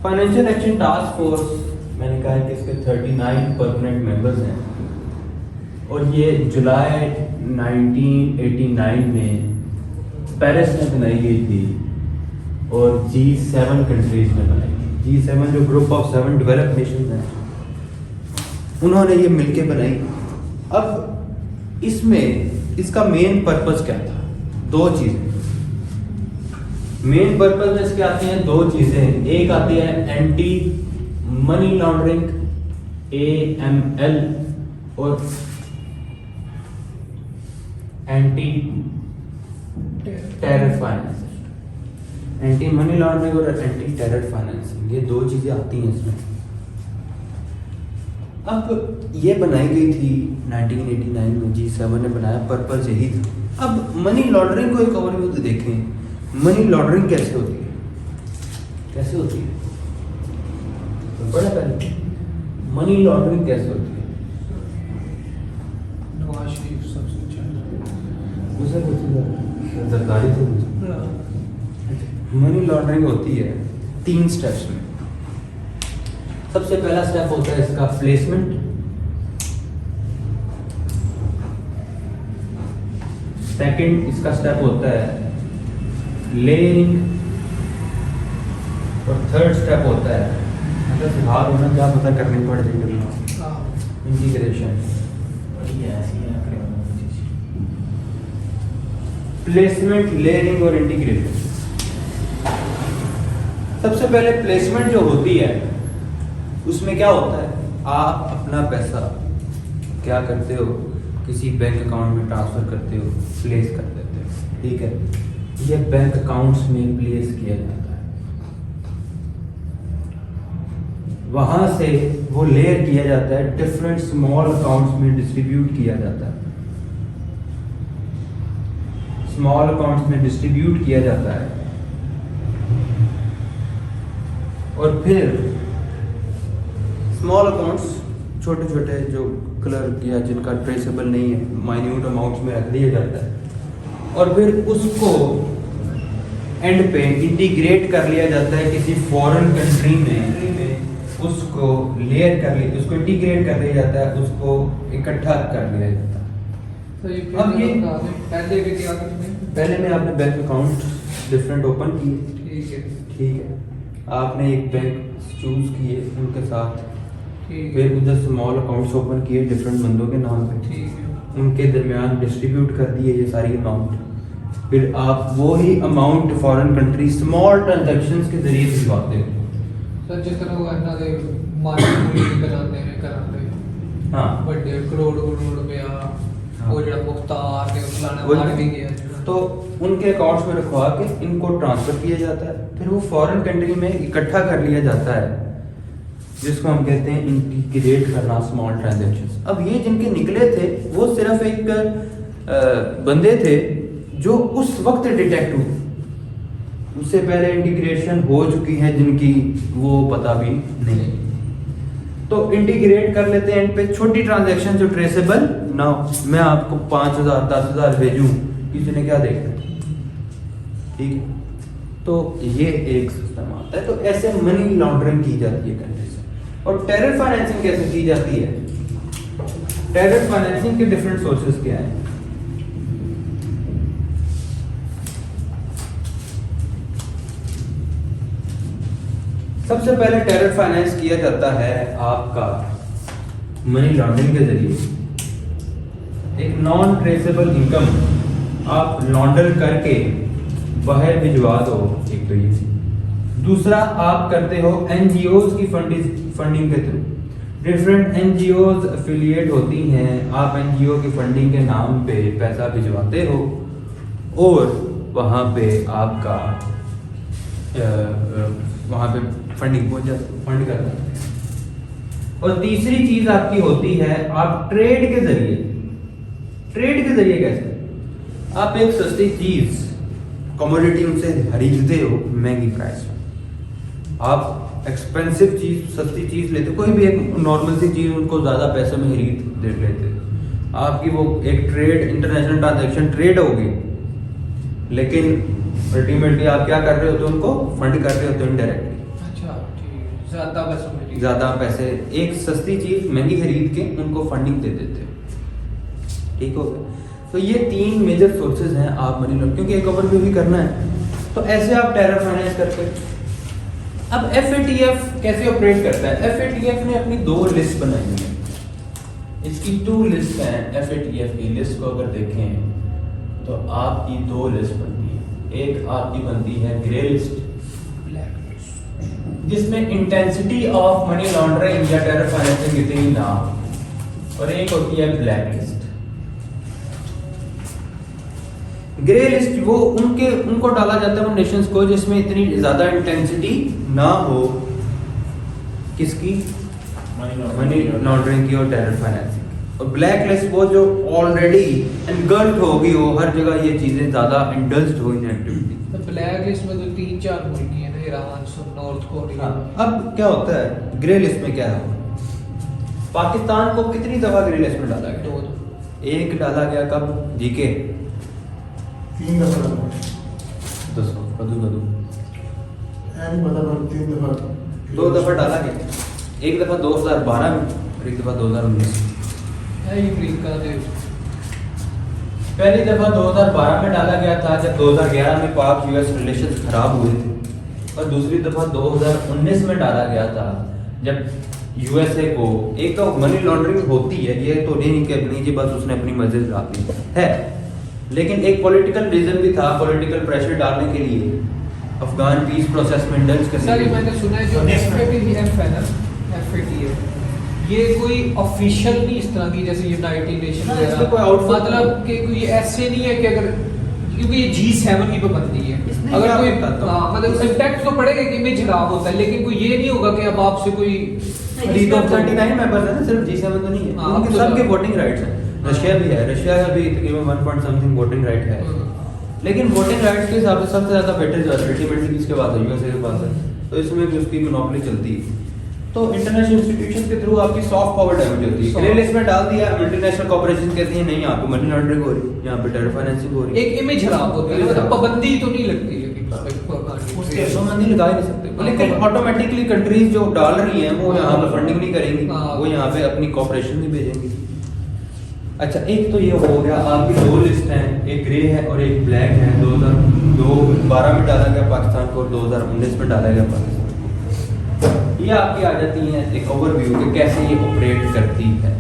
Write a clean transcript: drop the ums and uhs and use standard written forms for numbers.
Financial action task force, मैंने कहा है कि इसके 39 परमानेंट मेंबर्स हैं और ये जुलाई 1989 में पेरिस में बनाई गई थी और G7 कंट्रीज में बनाई गई। G7 जो ग्रुप ऑफ 7 डेवलप्ड नेशंस हैं, उन्होंने ये मिलके बनाई। अब इसमें इसका मेन पर्पस क्या था? दो चीज़ें मेन पर्पस में इसके आती हैं, दो चीज़ें। एक आती है एंटी मनी लॉन्ड्रिंग AML और anti terror financing. Anti money laundering और एंटी टेरर फाइनेंसिंग, ये दो चीज़ें आती हैं इसमें। अब ये बनाई गई थी 1989 में, G7 ने बनाया, पर्पस यही था। अब मनी लॉन्ड्रिंग को एक ओवरव्यू तो देखें, मनी लॉन्ड्रिंग कैसे होती है? कैसे होती है? बड़ा पहले मनी लॉन्ड्रिंग कैसे होती है? नवाज शरीफ सबसे उसे कुछ सरकारी तो मनी लॉन्ड्रिंग होती है 3 स्टेप्स में। सबसे पहला स्टेप होता है इसका प्लेसमेंट, सेकंड इसका स्टेप होता है लेयरिंग और थर्ड स्टेप होता है, मतलब सुधार होना, क्या पता करनी पड़ जाएगी, इंटीग्रेशन। प्लेसमेंट, लेयरिंग और इंटीग्रेशन। सबसे पहले प्लेसमेंट जो होती है उसमें क्या होता है, आप अपना पैसा क्या करते हो, किसी बैंक अकाउंट में ट्रांसफर करते हो, प्लेस कर देते हो, ठीक है। ये बैंक अकाउंट्स में प्लेस किया जाता है, वहां से वो लेयर किया जाता है, डिफरेंट स्मॉल अकाउंट्स में डिस्ट्रीब्यूट किया जाता है, स्मॉल अकाउंट्स में डिस्ट्रीब्यूट किया जाता है और फिर स्मॉल अकाउंट्स छोटे छोटे जो क्लर्क या जिनका ट्रेसेबल नहीं है, माइन्यूट अमाउंट्स में रख दिया जाता है और फिर उसको एंड पे इंटीग्रेट कर लिया जाता है किसी फॉरेन कंट्री में, उसको लेयर कर लिया, उसको इंटीग्रेट कर लिया जाता है, उसको इकट्ठा कर लिया जाता है। तो ये अब ये पहले के क्या करते हैं? पहले में आपने बैंक अकाउंट डिफरेंट ओपन किए, ठीक है, ठीक है, आपने एक बैंक चूज किए उनके साथ, ठीक है, फिर उधर स्मॉल अकाउंट्स ओपन किए डिफरेंट बंदों के नाम पे, ठीक है। उनके दरमियान डिस्ट्रीब्यूट कर दिए ये सारी अमाउंट, फिर आप वो ही amount foreign country small transactions के जरिए भिजवाते हो। सर जिस तरह वो अन्ना दे मार्केट कराते हैं हाँ, बड़े करोड़ रुपया वो जड़ा मुख्तार के फलाना वो- मार भी गया तो उनके अकाउंट्स में रखवा के इनको ट्रांसफर किया जाता है, फिर वो फॉरेन कंट्री में इकट्ठा कर लिया जाता है, जिसको हम कहते हैं इंटीग्रेट करना स्मॉल ट्रांजैक्शंस। अब ये जिनके निकले थे वो सिर्फ एक बंदे थे जो उस वक्त डिटेक्ट हुए, उससे पहले इंटीग्रेशन हो चुकी है जिनकी वो पता भी नहीं। तो इंटीग्रेट कर लेते हैं एंड पे छोटी ट्रांजैक्शन जो ट्रेसेबल ना हो। मैं आपको 5000 10,000 भेजूं, किसी ने क्या देखना, ठीक है। तो ये एक सिस्टम आता है। तो ऐसे मनी लॉन्ड्रिंग की जाती है कंट्री से। और टेरर फाइनेंसिंग कैसे की जाती है? टेरर फाइनेंसिंग के डिफरेंट सोर्सेस क्या हैं? सबसे पहले टेरर फाइनेंस किया जाता है आपका मनी लॉन्ड्रिंग के जरिए। एक नॉन ट्रेसेबल इनकम आप लॉन्डर करके बाहर भिजवा दो, एक तो ये। दूसरा आप करते हो एनजीओज की फंडिंग के थ्रू। डिफरेंट एनजीओज एफिलिएट होती हैं, आप एनजीओ की फंडिंग के नाम पे पैसा भिजवाते हो और वहाँ पे आपका वहाँ पे फंडिंग फंड करता है। और तीसरी चीज आपकी होती है आप ट्रेड के जरिए कैसे? आप एक सस्ती चीज कमोडिटी उनसे खरीदते हो महंगी प्राइस में, आप एक्सपेंसिव चीज सस्ती चीज लेते हो, कोई भी एक नॉर्मल सी चीज उनको ज्यादा पैसे में खरीद दे लेते हो, आपकी वो एक ट्रेड इंटरनेशनल ट्रांजैक्शन ट्रेड होगी, लेकिन अल्टीमेटली आप क्या कर रहे होते हो, उनको फंड कर रहे होते हो इनडायरेक्टली। अच्छा, ठीक। ज्यादा पैसों में जी। ज़्यादा पैसे, एक सस्ती चीज़ महंगी खरीद के उनको फंडिंग दे देते हो। ठीक हो गया। तो ये 3 मेजर सोर्सेज हैं आप मनी लॉन्ड्रिंग, क्योंकि एक ओवरव्यू भी करना है। तो ऐसे आप टेरर फाइनेंस करते हो। अब FATF कैसे ऑपरेट करता है? FATF ने अपनी 2 लिस्ट बनाई है, इसकी 2 लिस्ट हैं। FATF की लिस्ट को अगर देखें तो आपकी 2 लिस्ट बनती है। एक आपकी बनती है ग्रे लिस्ट, जिसमें इंटेंसिटी ऑफ मनी लॉन्ड्रिंग या टेरर फाइनेंसिंग इतनी ना हो, और एक होती है ब्लैक लिस्ट। ग्रे लिस्ट वो उनको डाला जाता है उन नेशंस को जिसमें इतनी ज्यादा इंटेंसिटी ना हो, किसकी? मनी लॉन्ड्रिंग की और टेरर फाइनेंसिंग। और ब्लैक लिस्ट वो जो ऑलरेडी एनगल्फ्ड होगी, वो हर जगह ये चीजें ज्यादा इंडल्ज्ड हो इन एक्टिविटी। तो ब्लैक लिस्ट में तो 3-4 मुल्क हैं ना, ईरान, नॉर्थ कोरिया। अब क्या होता है ग्रे लिस्ट में? क्या है, पाकिस्तान को कितनी दफा ग्रे लिस्ट में डाला गया? 2। एक डाला गया कब? जीके 3 दफा दसो कदू कदू नहीं पता, पर 3 दफा 2 दफा डाला गया। एक दफा 2012 में और एक दफा 2019। है ये अमेरिका देश। पहली दफा 2012 में डाला गया था जब 2011 में पाक यूएस रिलेशंस खराब हुए थे, और दूसरी दफा 2019 में डाला गया था जब यूएसए को, एक तो मनी लॉन्ड्रिंग होती है, ये तो नहीं कि अपनी जी बस उसने अपनी मर्जी डाली है, लेकिन एक पॉलिटिकल रीजन भी था, पॉलिटिकल प्रेशर डालने के लिए अफगान पीस प्रोसेस में इंडल्ज करने सर के ये लिए। मैंने सुना है जो FATF है ना, FATF ये कोई ऑफिशियल नहीं इस तरह की जैसे यूनाइटेड नेशन हाँ, इसमें कोई output मतलब कि कोई ऐसे नहीं है कि अगर, क्योंकि ये G7 की पाबंदी है, इसमें अगर क्या कोई होता है? हाँ, मतलब इम्पैक्ट तो पड़ेगा कि इमेज खराब होता है, लेकिन कोई ये नहीं होगा कि अब आपसे कोई लीग ऑफ 39 मेंबर्स है ना, सिर्फ G7 तो नहीं है, हाँ, उनके तो सबके सब- वोटिंग राइट्स हैं। रशिया भी है, रशिया का भी तकरीबन 1 पॉइंट समथिंग वोटिंग राइट है, लेकिन वोटिंग राइट्स के हिसाब से सबसे ज्यादा बेटर अल्टीमेटली किसके पास है? यूएसए के पास है, तो इसमें भी उसकी मोनोपोली चलती है। तो इंटरनेशनल इंस्टीट्यूशन के थ्रू आपकी सॉफ्ट पावर डैमेज होती है। ग्रे लिस्ट में डाल दिया, मल्टीनेशनल कॉर्पोरेशन कहती है नहीं यहाँ पे मनी लॉन्ड्रिंग हो रही है, यहाँ पे टेरर फाइनेंसिंग हो रही है। एक इमेज खराब होती है, मतलब पाबंदी तो नहीं लगती है कि उसके पाबंदी लगा ही नहीं सकते, लेकिन ऑटोमेटिकली कंट्रीज जो डाल रही हैं वो यहाँ पे फंडिंग नहीं करेंगी, हाँ। वो यहाँ पे अपनी कॉर्पोरेशन नहीं भेजेंगी। अच्छा, एक तो ये हो गया आपकी 2 लिस्ट हैं, एक ग्रे है और एक ब्लैक है। 2012 में डाला गया पाकिस्तान को और 2019 में डाला गया पाकिस्तान को। ये आपकी आ जाती हैं एक ओवरव्यू कि कैसे ये ऑपरेट करती है।